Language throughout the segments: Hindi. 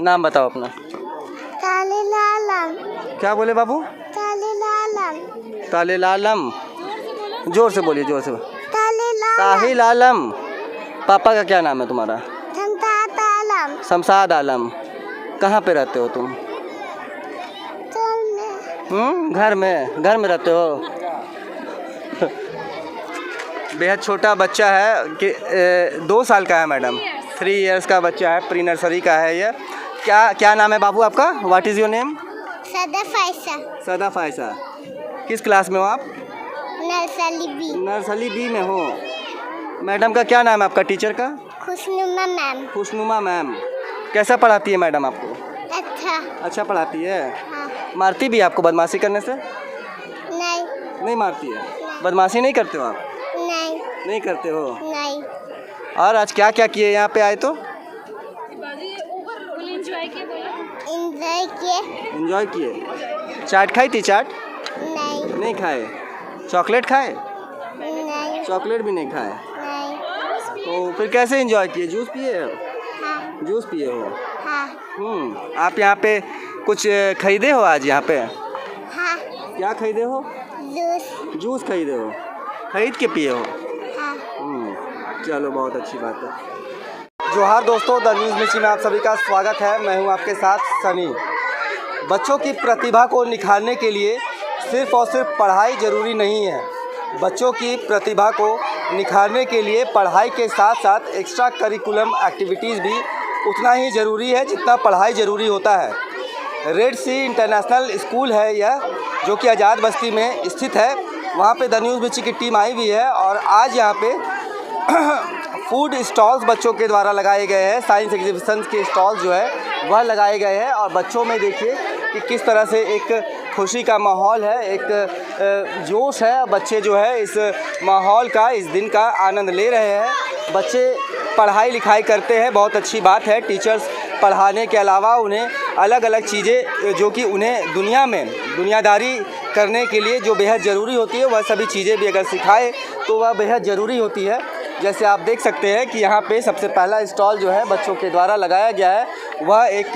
नाम बताओ अपना। तालिल आलम। क्या बोले बाबू? तालिल आलम। तालिल आलम। जोर से बोलिए, जोर से। तालिल साहिल आलम। पापा का क्या नाम है तुम्हारा? शमशाद आलम। शमशाद आलम। कहाँ पे रहते हो तुम? घर में रहते हो। बेहद छोटा बच्चा है कि 2 साल का है मैडम, 3 इयर्स का बच्चा है, प्री नर्सरी का है ये। क्या नाम है बाबू आपका? What is your name? सदा फायसा। सदा फायसा। किस क्लास में हो आप? Nursery B. नर्सरी बी में हो। मैडम का क्या नाम है आपका, टीचर का? खुशनुमा मैम। खुशनुमा मैम। कैसा पढ़ाती है मैडम आपको? अच्छा पढ़ाती है। हाँ। मारती भी आपको बदमाशी करने से? नहीं मारती है। बदमाशी नहीं करते हो आप? नहीं करते हो। नहीं। और आज क्या क्या किए यहाँ पे आए तो? एंजॉय किए। चाट खाई थी? चाट नहीं खाए। चॉकलेट खाए? नहीं। चॉकलेट भी नहीं खाए। नहीं। तो फिर कैसे एंजॉय किए? जूस पिए हो? हाँ। जूस पिए हो। हाँ। आप यहाँ पे कुछ खरीदे हो आज यहाँ पे? हाँ। क्या खरीदे हो? जूस खरीदे हो। खरीद के पिए हो? हाँ। चलो बहुत अच्छी बात है। जोहार दोस्तों, द न्यूज़ मिर्ची में आप सभी का स्वागत है। मैं हूं आपके साथ सनी। बच्चों की प्रतिभा को निखारने के लिए सिर्फ़ और सिर्फ पढ़ाई ज़रूरी नहीं है। बच्चों की प्रतिभा को निखारने के लिए पढ़ाई के साथ साथ एक्स्ट्रा करिकुलम एक्टिविटीज़ भी उतना ही ज़रूरी है जितना पढ़ाई ज़रूरी होता है। रेड सी इंटरनेशनल स्कूल है यह, जो कि आज़ाद बस्ती में स्थित है। वहाँ पे द न्यूज़ मिर्ची की टीम आई हुई है और आज यहाँ पे फूड स्टॉल्स बच्चों के द्वारा लगाए गए हैं। साइंस एग्जीबिशन के स्टॉल्स जो है वह लगाए गए हैं और बच्चों में देखिए कि किस तरह से एक खुशी का माहौल है, एक जोश है। बच्चे जो है इस माहौल का, इस दिन का आनंद ले रहे हैं। बच्चे पढ़ाई लिखाई करते हैं, बहुत अच्छी बात है। टीचर्स पढ़ाने के अलावा उन्हें अलग अलग चीज़ें जो कि उन्हें दुनिया में दुनियादारी करने के लिए जो बेहद ज़रूरी होती है, वह सभी चीज़ें भी अगर सिखाए तो वह बेहद ज़रूरी होती है। जैसे आप देख सकते हैं कि यहाँ पे सबसे पहला स्टॉल जो है बच्चों के द्वारा लगाया गया है, वह एक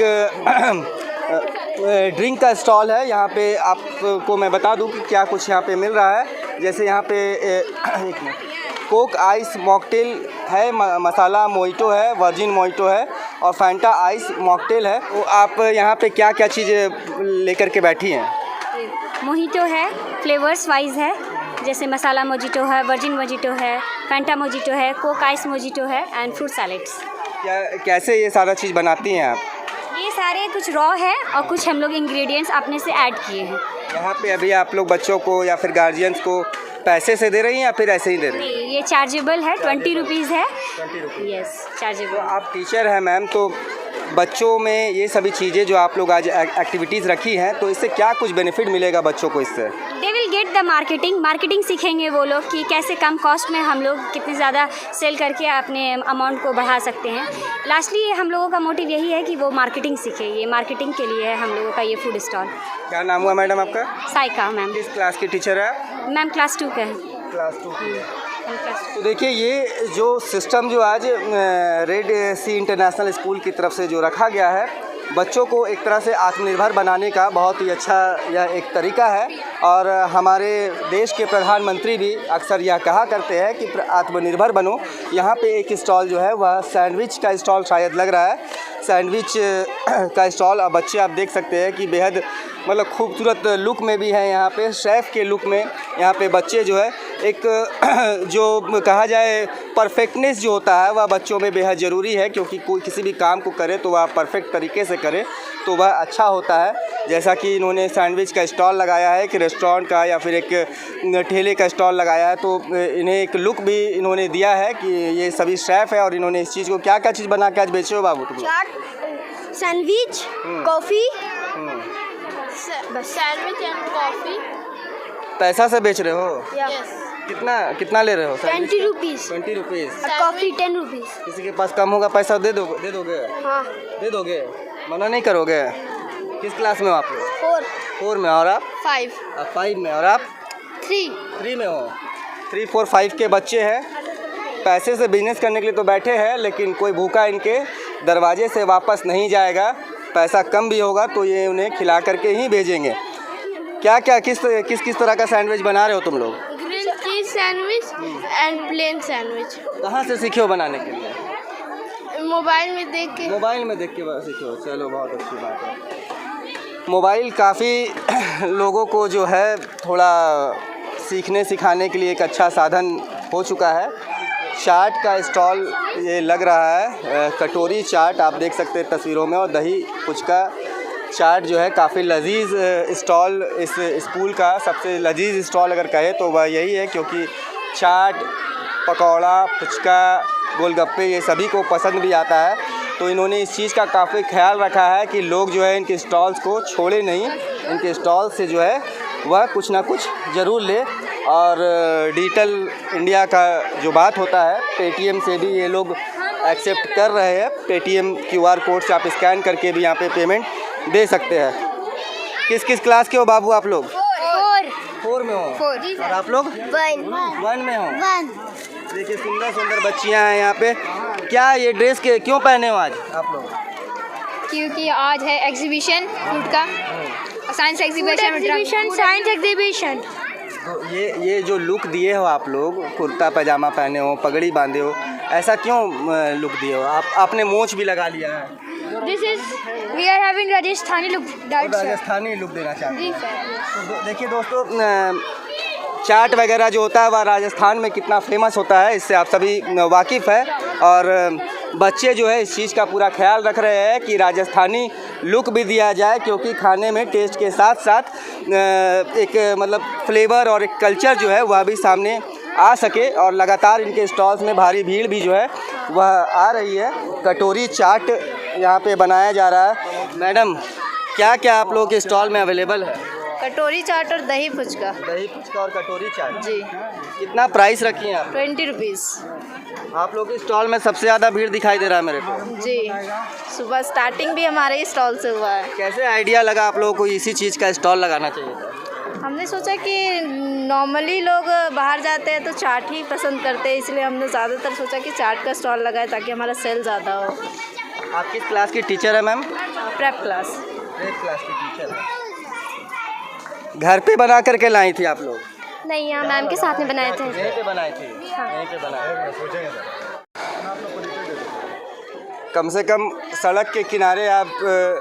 ड्रिंक का स्टॉल है। यहाँ पे आपको मैं बता दूं कि क्या कुछ यहाँ पे मिल रहा है। जैसे यहाँ पे कोक आइस मॉकटेल है, मसाला मोइटो है, वर्जिन मोइटो है और फैंटा आइस मॉकटेल है। तो आप यहाँ पे क्या क्या चीज़ें लेकर के बैठी हैं? मोहितो है, फ्लेवर्स वाइज है, जैसे मसाला मोजिटो है, वर्जिन मोजिटो है, फैंटा मोजिटो है, कोक आइस मोजिटो है एंड फ्रूट सैलेड्स। कैसे ये सारा चीज़ बनाती हैं आप? ये सारे कुछ रॉ है और कुछ हम लोग इंग्रेडिएंट्स अपने से ऐड किए हैं। यहाँ पे अभी आप लोग बच्चों को या फिर गार्जियंस को पैसे से दे रही हैं या फिर ऐसे ही दे रही हैं? नहीं, ये चार्जेबल है, 20 रुपीज़ है। 20 रुपीज़। Yes, chargeable. आप टीचर हैं मैम, तो बच्चों में ये सभी चीज़ें जो आप लोग आज एक्टिविटीज़ रखी हैं, तो इससे क्या कुछ बेनिफिट मिलेगा बच्चों को इससे? They will get the marketing सीखेंगे वो लोग कि कैसे कम कॉस्ट में हम लोग कितनी ज़्यादा सेल करके अपने अमाउंट को बढ़ा सकते हैं। लास्टली हम लोगों का मोटिव यही है कि वो मार्केटिंग सीखे। ये मार्केटिंग के लिए है हम लोगों का ये फूड स्टॉल। क्या नाम हुआ मैडम आपका? साइका मैम। किस क्लास की टीचर है? मैम क्लास 2 का है। क्लास 2 की। तो देखिए ये जो सिस्टम जो आज रेड सी इंटरनेशनल स्कूल की तरफ से जो रखा गया है, बच्चों को एक तरह से आत्मनिर्भर बनाने का बहुत ही अच्छा यह एक तरीका है। और हमारे देश के प्रधानमंत्री भी अक्सर यह कहा करते हैं कि आत्मनिर्भर बनो। यहाँ पे एक स्टॉल जो है वह सैंडविच का स्टॉल शायद लग रहा है, सैंडविच का स्टॉल। अब बच्चे आप देख सकते हैं कि बेहद मतलब खूबसूरत लुक में भी है। यहाँ पे शेफ़ के लुक में यहाँ पे बच्चे जो है एक जो कहा जाए परफेक्टनेस जो होता है वह बच्चों में बेहद ज़रूरी है, क्योंकि कोई किसी भी काम को करे तो वह परफेक्ट तरीके से करे तो वह अच्छा होता है। जैसा कि इन्होंने सैंडविच का स्टॉल लगाया है, कि रेस्टोरेंट का या फिर एक ठेले का स्टॉल लगाया है, तो इन्हें एक लुक भी इन्होंने दिया है कि ये सभी शेफ़ है और इन्होंने इस चीज़ को क्या क्या चीज़ बना के आज बेचे हो बाबू तुम? चाट, sandwich, coffee, sandwich and coffee. पैसा से बेच रहे हो? यस। कितना ले रहे हो? 20 रुपीज़। 20 रुपीज़। Coffee 10 rupees. किसी के पास कम होगा पैसा दे दोगे? हाँ। दे दोगे? मना नहीं करोगे? किस क्लास में हो आप लोग? 4 में। और आप? 5 में। और आप? 3 में हो। 3, 4, 5 के बच्चे हैं। पैसे से बिजनेस करने के लिए तो बैठे हैं, लेकिन कोई भूखा इनके दरवाजे से वापस नहीं जाएगा। पैसा कम भी होगा तो ये उन्हें खिला करके ही भेजेंगे। क्या क्या किस किस तरह का सैंडविच बना रहे हो तुम लोग? Grill cheese sandwich and plane sandwich. कहाँ से सीखे हो बनाने के लिए? मोबाइल में देख के। मोबाइल में देख के सीखे हो, चलो बहुत अच्छी बात है। मोबाइल काफ़ी लोगों को जो है थोड़ा सीखने सिखाने के लिए एक अच्छा साधन हो चुका है। चाट का स्टॉल ये लग रहा है, कटोरी चाट आप देख सकते हैं तस्वीरों में, और दही पुचका चाट जो है काफ़ी लजीज स्टॉल इस स्कूल का सबसे लजीज स्टॉल अगर कहे तो वह यही है, क्योंकि चाट, पकौड़ा, पुचका, गोलगप्पे ये सभी को पसंद भी आता है। तो इन्होंने इस चीज़ का काफ़ी ख्याल रखा है कि लोग जो है इनके स्टॉल्स को छोड़े नहीं, इनके स्टॉल से जो है वह कुछ ना कुछ ज़रूर ले। और डिजिटल इंडिया का जो बात होता है, पेटीएम से भी ये लोग एक्सेप्ट कर रहे हैं। पेटीएम QR कोड से आप स्कैन करके भी यहाँ पे पेमेंट दे सकते हैं। किस किस क्लास के हो बाबू आप लोग? 4 में हो। और आप लोग 1 में हो। देखिए सुंदर सुंदर बच्चियाँ हैं यहाँ पे। क्या ये ड्रेस के क्यों पहने हो आज आप लोग? क्योंकि आज है एग्जीबिशन फूड का, साइंस एग्जीबिशन, साइंस एग्जीबिशन। तो ये जो लुक दिए हो आप लोग, कुर्ता पजामा पहने हो, पगड़ी बांधे हो, ऐसा क्यों लुक दिए हो? आपने मोच भी लगा लिया है। This is we are having Rajasthani look. Rajasthani look देना चाहते हैं। तो देखिए दोस्तों, चाट वगैरह जो होता है वह राजस्थान में कितना फेमस होता है इससे आप सभी वाकिफ़ है। और बच्चे जो है इस चीज़ का पूरा ख्याल रख रहे हैं कि राजस्थानी लुक भी दिया जाए, क्योंकि खाने में टेस्ट के साथ साथ एक मतलब फ्लेवर और एक कल्चर जो है वह भी सामने आ सके। और लगातार इनके स्टॉल्स में भारी भीड़ भी जो है वह आ रही है। कटोरी चाट यहाँ पे बनाया जा रहा है। मैडम, क्या क्या आप लोगों के स्टॉल में अवेलेबल है? कटोरी चाट और दही फुचका। दही पुचका और कटोरी चाट जी। कितना प्राइस रखी हैं आप? 20 रुपीज़। आप लोग के स्टॉल में सबसे ज़्यादा भीड़ दिखाई दे रहा है मेरे को। जी, सुबह स्टार्टिंग भी हमारे ही स्टॉल से हुआ है। कैसे आइडिया लगा आप लोगों को इसी चीज़ का स्टॉल लगाना चाहिए था? हमने सोचा कि नॉर्मली लोग बाहर जाते हैं तो चाट ही पसंद करते हैं, इसलिए हमने ज़्यादातर सोचा कि चाट का स्टॉल लगाए ताकि हमारा सेल ज़्यादा हो। आप किस क्लास की टीचर है ma'am? Prep class. 8th class की टीचर है। घर पे बना करके लाई थी आप लोग? नहीं, यहाँ मैम के साथ में बनाए थे। यहीं पे बनाई थी? यहीं पे बनाए। कम से कम सड़क के किनारे आप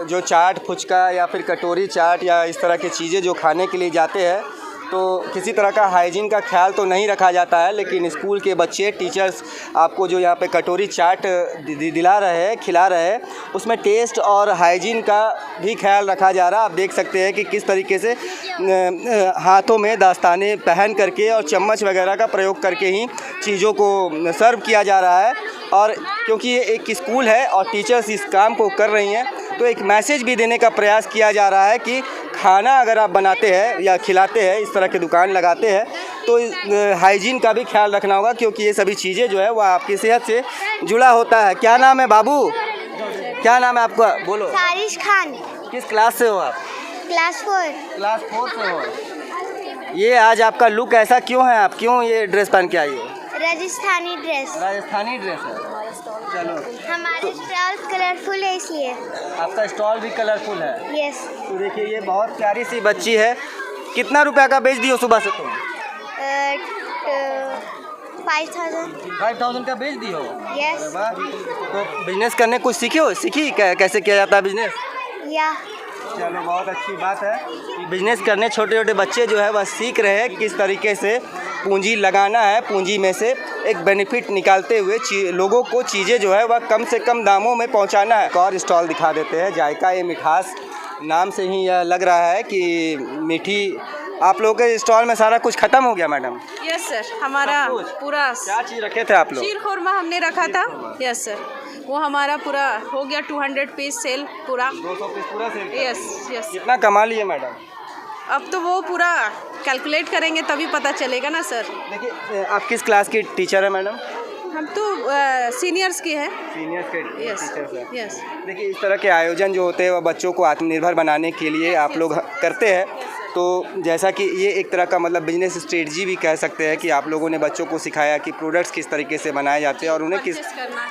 जो चाट फुचका या फिर कटोरी चाट या इस तरह की चीज़ें जो खाने के लिए जाते हैं तो किसी तरह का हाइजीन का ख्याल तो नहीं रखा जाता है, लेकिन स्कूल के बच्चे टीचर्स आपको जो यहाँ पे कटोरी चाट दिला रहे हैं, खिला रहे हैं, उसमें टेस्ट और हाइजीन का भी ख्याल रखा जा रहा है। आप देख सकते हैं कि किस तरीके से हाथों में दस्ताने पहन करके और चम्मच वगैरह का प्रयोग करके ही चीज़ों को सर्व किया जा रहा है। और क्योंकि ये एक स्कूल है और टीचर्स इस काम को कर रही हैं, तो एक मैसेज भी देने का प्रयास किया जा रहा है कि खाना अगर आप बनाते हैं या खिलाते हैं, इस तरह की दुकान लगाते हैं, तो हाइजीन का भी ख्याल रखना होगा, क्योंकि ये सभी चीज़ें जो है वो आपकी सेहत से जुड़ा होता है। क्या नाम है बाबू? क्या नाम है आपका? बोलो। सारिश खान। किस क्लास से हो आप? क्लास 4। क्लास 4 से हो। ये आज आपका लुक ऐसा क्यों है? आप क्यों ये ड्रेस पहन के आई हो? राजस्थानी ड्रेस। राजस्थानी ड्रेस है। चलो, हमारे स्टॉल कलरफुल है इसलिए। आपका स्टॉल भी कलरफुल है। यस। तो देखिए ये बहुत प्यारी सी बच्ची है। कितना रुपया का बेच दियो सुबह से तुम? 5000 का बेच दियो? यस। तो बिजनेस करने कुछ सीखे हो? सीखी कैसे किया जाता है बिजनेस? या। चलो बहुत अच्छी बात है। बिजनेस करने छोटे छोटे बच्चे जो है वह सीख रहे हैं किस तरीके से पूंजी लगाना है, पूंजी में से एक बेनिफिट निकालते हुए लोगों को चीज़ें जो है वह कम से कम दामों में पहुंचाना है। एक और स्टॉल दिखा देते हैं, जायका ये मिठास, नाम से ही यह लग रहा है कि मीठी। आप लोगों के स्टॉल में सारा कुछ ख़त्म हो गया मैडम? यस सर, हमारा पूरा क्या चीज़ रखे थे आप लोग? शीर खोरमा हमने रखा था। यस सर, वो हमारा पूरा हो गया 200 पीस सेल पूरा। 200 पीस पूरा सेल? Yes yes. कितना कमा लिए मैडम? अब तो वो पूरा कैलकुलेट करेंगे तभी पता चलेगा ना सर। देखिए आप किस क्लास की टीचर है मैडम? हम तो सीनियर्स के हैं। सीनियर्स के यस टीचर्स हैं। यस। देखिए इस तरह के आयोजन जो होते हैं वह बच्चों को आत्मनिर्भर बनाने के लिए आप लोग करते हैं। तो जैसा कि ये एक तरह का मतलब बिजनेस स्ट्रेटजी भी कह सकते हैं कि आप लोगों ने बच्चों को सिखाया कि प्रोडक्ट्स किस तरीके से बनाए जाते हैं और उन्हें किस,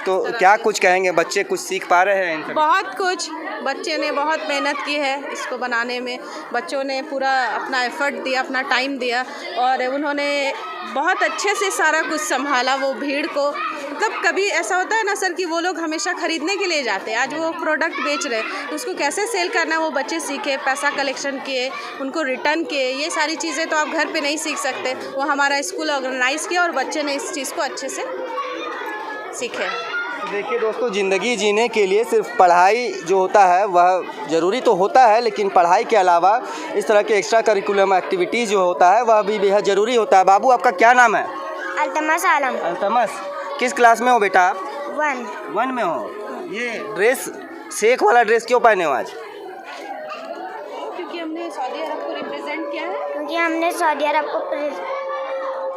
तो क्या कुछ कहेंगे? बच्चे कुछ सीख पा रहे हैं इनसे? बहुत कुछ बच्चे ने बहुत मेहनत की है इसको बनाने में। बच्चों ने पूरा अपना एफर्ट दिया, अपना टाइम दिया और उन्होंने बहुत अच्छे से सारा कुछ संभाला वो भीड़ को। मतलब कभी ऐसा होता है ना सर कि वो लोग हमेशा ख़रीदने के लिए जाते हैं, आज वो प्रोडक्ट बेच रहे हैं तो उसको कैसे सेल करना है वो बच्चे सीखे, पैसा कलेक्शन किए, उनको रिटर्न किए। ये सारी चीज़ें तो आप घर पे नहीं सीख सकते, वो हमारा स्कूल ऑर्गेनाइज़ किया और बच्चे ने इस चीज़ को अच्छे से सीखे। देखिए दोस्तों, ज़िंदगी जीने के लिए सिर्फ पढ़ाई जो होता है वह ज़रूरी तो होता है, लेकिन पढ़ाई के अलावा इस तरह के एक्स्ट्रा करिकुलम एक्टिविटीज़ जो होता है वह भी बेहद ज़रूरी होता है। बाबू, आपका क्या नाम है? अल्तमस आलम। अल्तमस, किस क्लास में हो बेटा आप? 1 में हो। ये ड्रेस, शेख वाला ड्रेस क्यों पहने हो आज? क्योंकि हमने सऊदी अरब को रिप्रेजेंट किया है। क्योंकि हमने सऊदी अरब को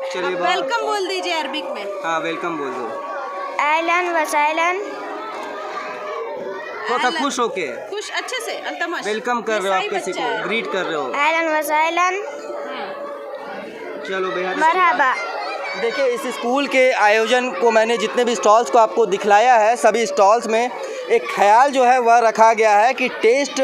चलिए वेलकम बोल दीजिए अरबिक में। हाँ, वेलकम बोल दो। एलन वसैलन। थोड़ा सा खुश होके खुश अच्छे से अल्तमश वेलकम कर रहे हो, आप किसी को ग्रीट कर रहे हो। एलन वसैलन। चलो बेहद मरहबा। देखिए, इस स्कूल के आयोजन को मैंने जितने भी स्टॉल्स को आपको दिखलाया है, सभी स्टॉल्स में एक ख्याल जो है वह रखा गया है कि टेस्ट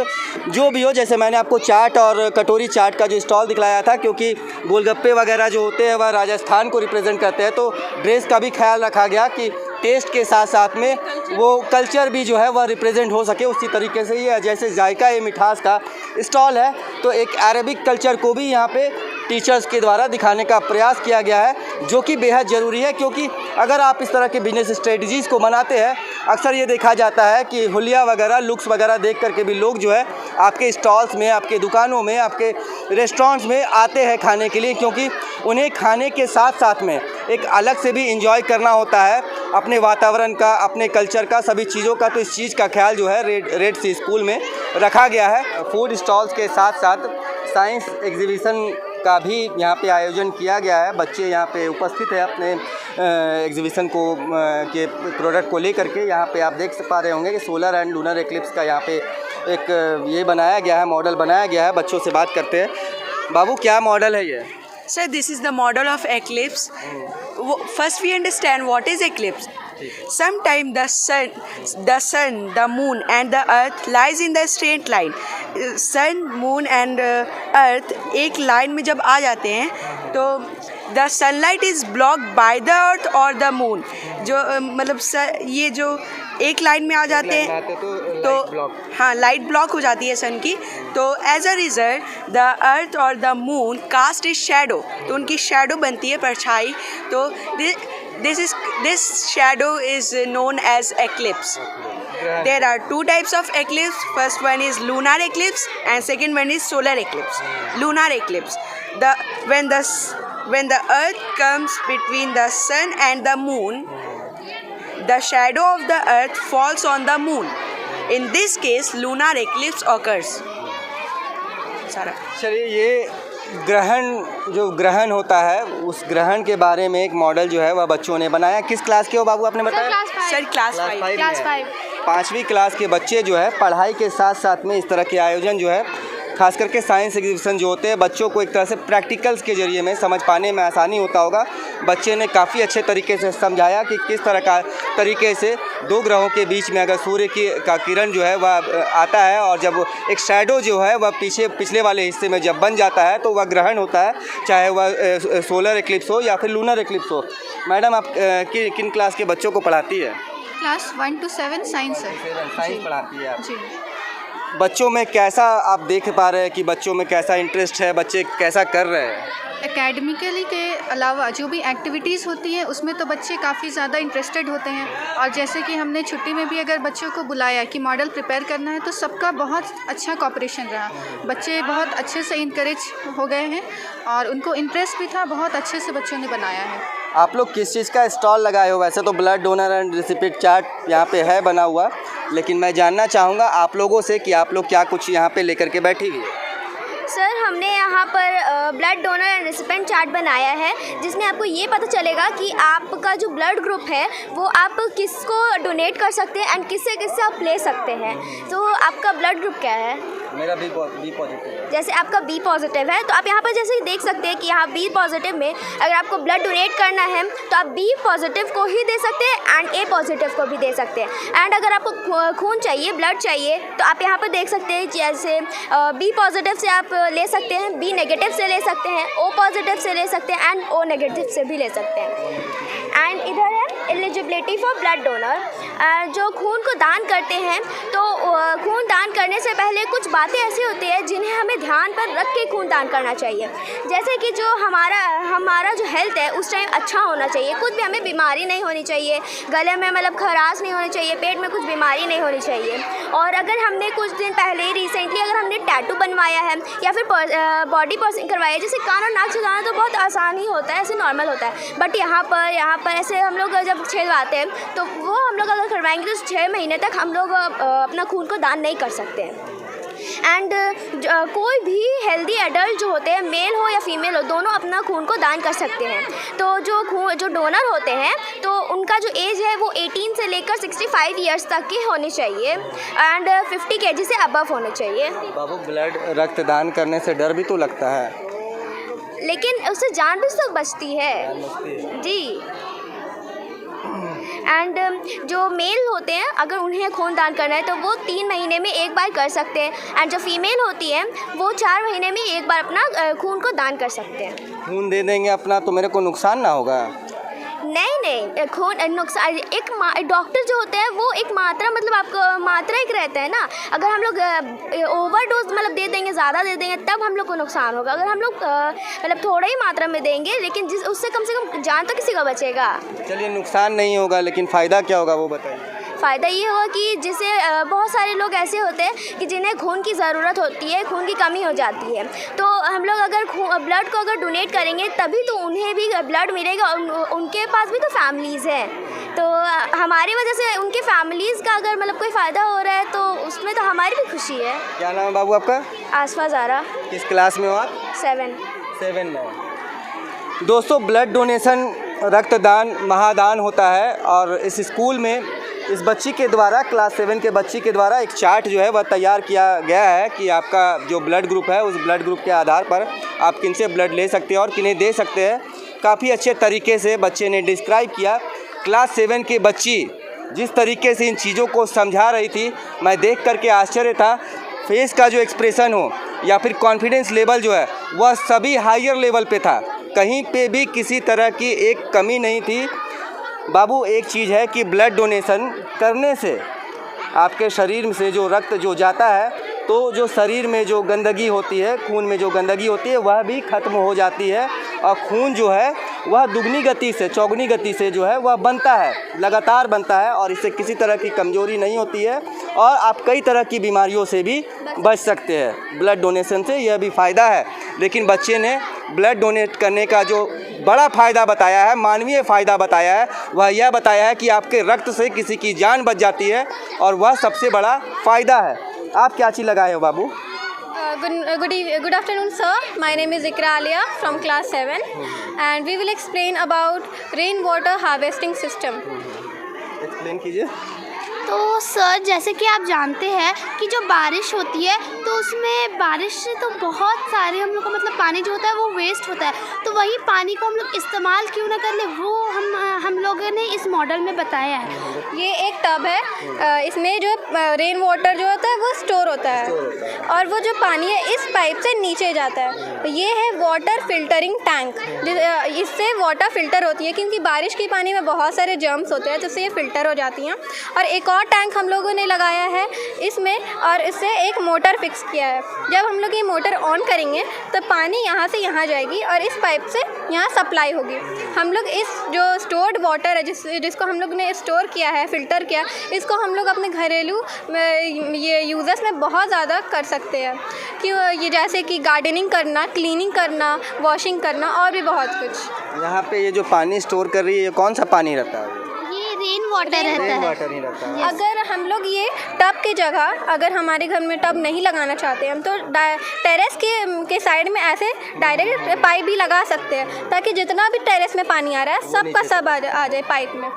जो भी हो, जैसे मैंने आपको चाट और कटोरी चाट का जो स्टॉल दिखलाया था, क्योंकि गोलगप्पे वगैरह जो होते हैं वह राजस्थान को रिप्रेजेंट करते हैं, तो ड्रेस का भी ख्याल रखा गया कि टेस्ट के साथ साथ में वो कल्चर भी जो है वह रिप्रेजेंट हो सके। उसी तरीके से ये जैसे जायका ए मिठास का स्टॉल है, तो एक अरबिक कल्चर को भी यहाँ पे टीचर्स के द्वारा दिखाने का प्रयास किया गया है, जो कि बेहद ज़रूरी है। क्योंकि अगर आप इस तरह के बिजनेस स्ट्रेटजीज़ को बनाते हैं, अक्सर ये देखा जाता है कि हुलिया वगैरह, लुक्स वगैरह देख करके भी लोग जो है आपके स्टॉल्स में, आपके दुकानों में, आपके रेस्टोरेंट्स में आते हैं खाने के लिए, क्योंकि उन्हें खाने के साथ साथ में एक अलग से भी इंजॉय करना होता है अपने वातावरण का, अपने कल्चर का, सभी चीज़ों का। तो इस चीज़ का ख्याल जो है रेड सी स्कूल में रखा गया है। फूड स्टॉल्स के साथ साथ साइंस एग्जीबिशन का भी यहाँ पे आयोजन किया गया है। बच्चे यहाँ पे उपस्थित है अपने एग्जीबिशन को के प्रोडक्ट को लेकर के। यहाँ पे आप देख पा रहे होंगे कि सोलर एंड लूनर एक्लिप्स का यहाँ पे एक ये बनाया गया है, मॉडल बनाया गया है। बच्चों से बात करते हैं। बाबू, क्या मॉडल है ये? Sir, this is the model of eclipse. First, we understand what is eclipse. Sometimes the sun, the moon, and the earth lies in the straight line. Sun, moon, and earth एक लाइन में जब आ जाते हैं तो the sunlight is blocked by the earth or the moon. जो मतलब ये जो एक लाइन में आ जाते हैं तो हाँ, लाइट ब्लॉक हो जाती है सन की। तो as a result the earth और the moon cast is shadow, तो उनकी शैडो बनती है, परछाई। तो this shadow is known as eclipse. There are two types of eclipse. First one is lunar eclipse and second one is solar eclipse. Lunar eclipse, when the earth comes between the sun and the moon, the shadow of the earth falls on the moon. In this case, lunar eclipse occurs. सारा चलिए, ये ग्रहण होता है, उस ग्रहण के बारे में एक मॉडल जो है वह बच्चों ने बनाया। किस क्लास के हो बाबू, आपने बताया? Sir class 5। 5वीं क्लास के बच्चे जो है पढ़ाई के साथ साथ में इस तरह के आयोजन जो है, खास करके साइंस एग्जीबिशन जो होते हैं, बच्चों को एक तरह से प्रैक्टिकल्स के ज़रिए में समझ पाने में आसानी होता होगा। बच्चे ने काफ़ी अच्छे तरीके से समझाया कि किस तरह का तरीके से दो ग्रहों के बीच में अगर सूर्य का किरण जो है वह आता है और जब एक शैडो जो है वह पिछले वाले हिस्से में जब बन जाता है तो वह ग्रहण होता है, चाहे वह सोलर एक्लिप्स हो या फिर लूनर एक्लिप्स हो। मैडम, आप किन क्लास के बच्चों को पढ़ाती है? क्लास 1 to 7 साइंस है। साइंस पढ़ाती है आप? जी। बच्चों में कैसा आप देख पा रहे हैं कि बच्चों में कैसा इंटरेस्ट है, बच्चे कैसा कर रहे हैं? एकेडमिकली के अलावा जो भी एक्टिविटीज़ होती हैं उसमें तो बच्चे काफ़ी ज़्यादा इंटरेस्टेड होते हैं। और जैसे कि हमने छुट्टी में भी अगर बच्चों को बुलाया कि मॉडल प्रिपेयर करना है तो सबका बहुत अच्छा कोऑपरेशन रहा। बच्चे बहुत अच्छे से इनकरेज हो गए हैं और उनको इंटरेस्ट भी था, बहुत अच्छे से बच्चों ने बनाया है। आप लोग किस चीज़ का स्टॉल लगाए हो? वैसे तो blood donor and recipient chart यहाँ पे है बना हुआ, लेकिन मैं जानना चाहूँगा आप लोगों से कि आप लोग क्या कुछ यहाँ पे लेकर के बैठी हुई है? सर हमने यहाँ पर blood donor and recipient chart बनाया है, जिसमें आपको ये पता चलेगा कि आपका जो ब्लड ग्रुप है वो आप किसको डोनेट कर सकते हैं एंड किससे किससे आप ले सकते हैं। तो आपका ब्लड ग्रुप क्या है? मेरा बी पॉजिटिव है। जैसे आपका बी पॉजिटिव है तो आप यहाँ पर जैसे ही देख सकते हैं कि यहाँ बी पॉजिटिव में अगर आपको ब्लड डोनेट करना है तो आप बी पॉजिटिव को ही दे सकते हैं एंड ए पॉजिटिव को भी दे सकते हैं। एंड अगर आपको खून चाहिए, ब्लड चाहिए, तो आप यहाँ पर देख सकते हैं जैसे बी पॉजिटिव से आप ले सकते हैं, बी नेगेटिव से ले सकते हैं, ओ पॉजिटिव से ले सकते हैं एंड ओ नेगेटिव से भी ले सकते हैं। एंड इधर है एलिजिबिलिटी फॉर ब्लड डोनर। जो खून को दान करते हैं तो खून दान करने से पहले कुछ बातें ऐसी होती है जिन्हें हमें ध्यान पर रख के खून दान करना चाहिए। जैसे कि जो हमारा जो हेल्थ है उस टाइम अच्छा होना चाहिए, कुछ भी हमें बीमारी नहीं होनी चाहिए, गले में मतलब खराश नहीं होनी चाहिए, पेट में कुछ बीमारी नहीं होनी चाहिए। और अगर हमने कुछ दिन पहले रिसेंटली अगर हमने टैटू बनवाया है या फिर बॉडी पर्सिंग करवाया है, जैसे कान और नाक छुड़ाना तो बहुत आसान ही होता है, ऐसे नॉर्मल होता है, बट यहाँ पर ऐसे हम लोग जब छेदवाते हैं तो वो हम लोग अगर करवाएंगे तो 6 महीने तक हम लोग अपना खून को दान नहीं कर सकते हैं। एंड कोई भी हेल्दी एडल्ट जो होते हैं, मेल हो या फीमेल हो, दोनों अपना खून को दान कर सकते हैं। तो जो डोनर होते हैं तो उनका जो एज है वो 18 से लेकर 65 ईयर्स तक की होनी चाहिए एंड 50 kg से अबव होने चाहिए। बाबू, ब्लड रक्तदान करने से डर भी तो लगता है, लेकिन उससे जान भी तो बचती है जी। एंड जो मेल होते हैं अगर उन्हें खून दान करना है तो वो 3 महीने में एक बार कर सकते हैं एंड जो फीमेल होती है वो 4 महीने में एक बार अपना खून को दान कर सकते हैं। खून दे देंगे अपना तो मेरे को नुकसान ना होगा? नहीं, खून नुकसान एक डॉक्टर जो होते हैं वो एक मात्रा मतलब आपको मात्रा एक रहता है ना, अगर हम लोग ओवरडोज मतलब दे देंगे, ज़्यादा दे देंगे तब हम लोग को नुकसान होगा। अगर हम लोग मतलब थोड़ा ही मात्रा में देंगे लेकिन उससे कम से कम जान तो किसी का बचेगा। चलिए, नुकसान नहीं होगा लेकिन फ़ायदा क्या होगा वो बताइए। फ़ायदा ये होगा कि जिससे बहुत सारे लोग ऐसे होते हैं कि जिन्हें खून की ज़रूरत होती है, खून की कमी हो जाती है, तो हम लोग अगर ब्लड को अगर डोनेट करेंगे तभी तो उन्हें भी ब्लड मिलेगा और उनके पास भी तो फैमिलीज़ हैं, तो हमारी वजह से उनके फैमिलीज़ का अगर मतलब कोई फ़ायदा हो रहा है तो उसमें तो हमारी भी खुशी है। क्या नाम है बाबू आपका? आसफा ज़ारा। किस क्लास में हो आप? 7 में। दोस्तों, ब्लड डोनेशन रक्तदान महादान होता है और इस स्कूल में इस बच्ची के द्वारा, क्लास 7 के बच्ची के द्वारा एक चार्ट जो है वह तैयार किया गया है कि आपका जो ब्लड ग्रुप है उस ब्लड ग्रुप के आधार पर आप किनसे ब्लड ले सकते हैं और किन्हें दे सकते हैं। काफ़ी अच्छे तरीके से बच्चे ने डिस्क्राइब किया। क्लास 7 की बच्ची जिस तरीके से इन चीज़ों को समझा रही थी, मैं देख करके आश्चर्य था। फेस का जो एक्सप्रेशन हो या फिर कॉन्फिडेंस लेवल जो है वह सभी हायर लेवल पे था, कहीं पे भी किसी तरह की एक कमी नहीं थी। बाबू, एक चीज़ है कि ब्लड डोनेशन करने से आपके शरीर से जो रक्त जो जाता है तो जो शरीर में जो गंदगी होती है, खून में जो गंदगी होती है वह भी ख़त्म हो जाती है और खून जो है वह दुगनी गति से, चौगुनी गति से जो है वह बनता है, लगातार बनता है और इससे किसी तरह की कमजोरी नहीं होती है और आप कई तरह की बीमारियों से भी बच सकते हैं। ब्लड डोनेशन से यह भी फ़ायदा है, लेकिन बच्चे ने ब्लड डोनेट करने का जो बड़ा फ़ायदा बताया है, मानवीय फ़ायदा बताया है, वह यह बताया है कि आपके रक्त से किसी की जान बच जाती है और वह सबसे बड़ा फ़ायदा है। आप क्या चीज़ लगाए हो बाबू? Good afternoon, sir. My name is Ikra Alia from class 7 and we will explain about rainwater harvesting system. Explain कीजिए। तो सर, जैसे कि आप जानते हैं कि जो बारिश होती है तो उसमें बारिश से तो बहुत सारे हम लोग का मतलब पानी जो होता है वो वेस्ट होता है, तो वही पानी को हम लोग इस्तेमाल क्यों ना कर ले, वो हम लोगों ने इस मॉडल में बताया है। ये एक टब है, इसमें जो रेन वाटर जो होता है वो स्टोर होता है और वो जो पानी है इस पाइप से नीचे जाता है। ये है वाटर फिल्टरिंग टैंक, इससे वाटर फिल्टर होती है क्योंकि बारिश के पानी में बहुत सारे जर्म्स होते हैं तो इससे ये फिल्टर हो जाती हैं। और एक और टैंक हम लोगों ने लगाया है इसमें और इससे एक मोटर फिक्स किया है। जब हम लोग ये मोटर ऑन करेंगे तो पानी यहाँ से यहाँ जाएगी और इस पाइप से यहाँ सप्लाई होगी। हम लोग इस जो स्टोर्ड वाटर है जिसको हम लोग ने स्टोर किया है, फिल्टर किया, इसको हम लोग अपने घरेलू ये यूज़र्स में बहुत ज़्यादा कर सकते हैं कि ये जैसे कि गार्डनिंग करना, क्लीनिंग करना, वॉशिंग करना और भी बहुत कुछ। यहाँ पे ये जो पानी स्टोर कर रही है ये कौन सा पानी रहता है? ये रेन वाटर रहता रेन है। वाटर ही रहता है। अगर हम लोग ये टब की जगह, अगर हमारे घर में टब नहीं लगाना चाहते हम, तो टेरेस के साइड में ऐसे डायरेक्ट पाइप भी लगा सकते हैं, ताकि जितना भी टेरेस में पानी आ रहा है सब का सब आ जाए पाइप में।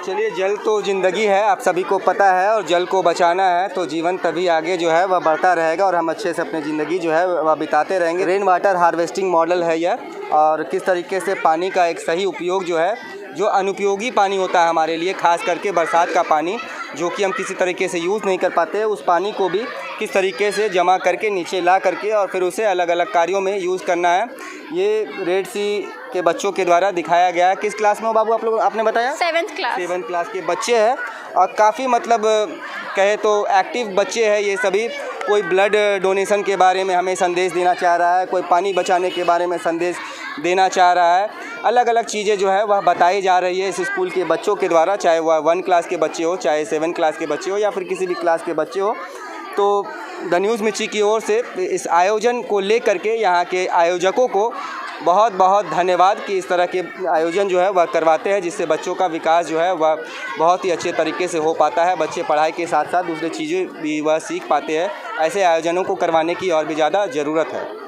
चलिए, जल तो ज़िंदगी है, आप सभी को पता है, और जल को बचाना है तो जीवन तभी आगे जो है वह बढ़ता रहेगा और हम अच्छे से अपनी ज़िंदगी जो है वह बिताते रहेंगे। रेन वाटर हार्वेस्टिंग मॉडल है यह, और किस तरीके से पानी का एक सही उपयोग जो है, जो अनुपयोगी पानी होता है हमारे लिए, खास करके बरसात का पानी जो कि हम किसी तरीके से यूज़ नहीं कर पाते, उस पानी को भी किस तरीके से जमा करके नीचे ला करके और फिर उसे अलग अलग कार्यों में यूज़ करना है, ये रेड सी के बच्चों के द्वारा दिखाया गया है। किस क्लास में हो बाबू आप लोग, आपने बताया? 7th class. 7th क्लास के बच्चे हैं और काफ़ी मतलब कहे तो एक्टिव बच्चे हैं ये सभी। कोई ब्लड डोनेशन के बारे में हमें संदेश देना चाह रहा है, कोई पानी बचाने के बारे में संदेश देना चाह रहा है। अलग अलग चीज़ें जो है वह बताई जा रही है इस स्कूल के बच्चों के द्वारा, चाहे वह 1 क्लास के बच्चे हो, चाहे 7 क्लास के बच्चे हो, या फिर किसी भी क्लास के बच्चे हो। तो द न्यूज़ मिर्ची की ओर से इस आयोजन को लेकर के यहाँ के आयोजकों को बहुत बहुत धन्यवाद कि इस तरह के आयोजन जो है वह करवाते हैं, जिससे बच्चों का विकास जो है वह बहुत ही अच्छे तरीके से हो पाता है। बच्चे पढ़ाई के साथ साथ दूसरी चीज़ें भी वह सीख पाते हैं। ऐसे आयोजनों को करवाने की और भी ज़्यादा ज़रूरत है।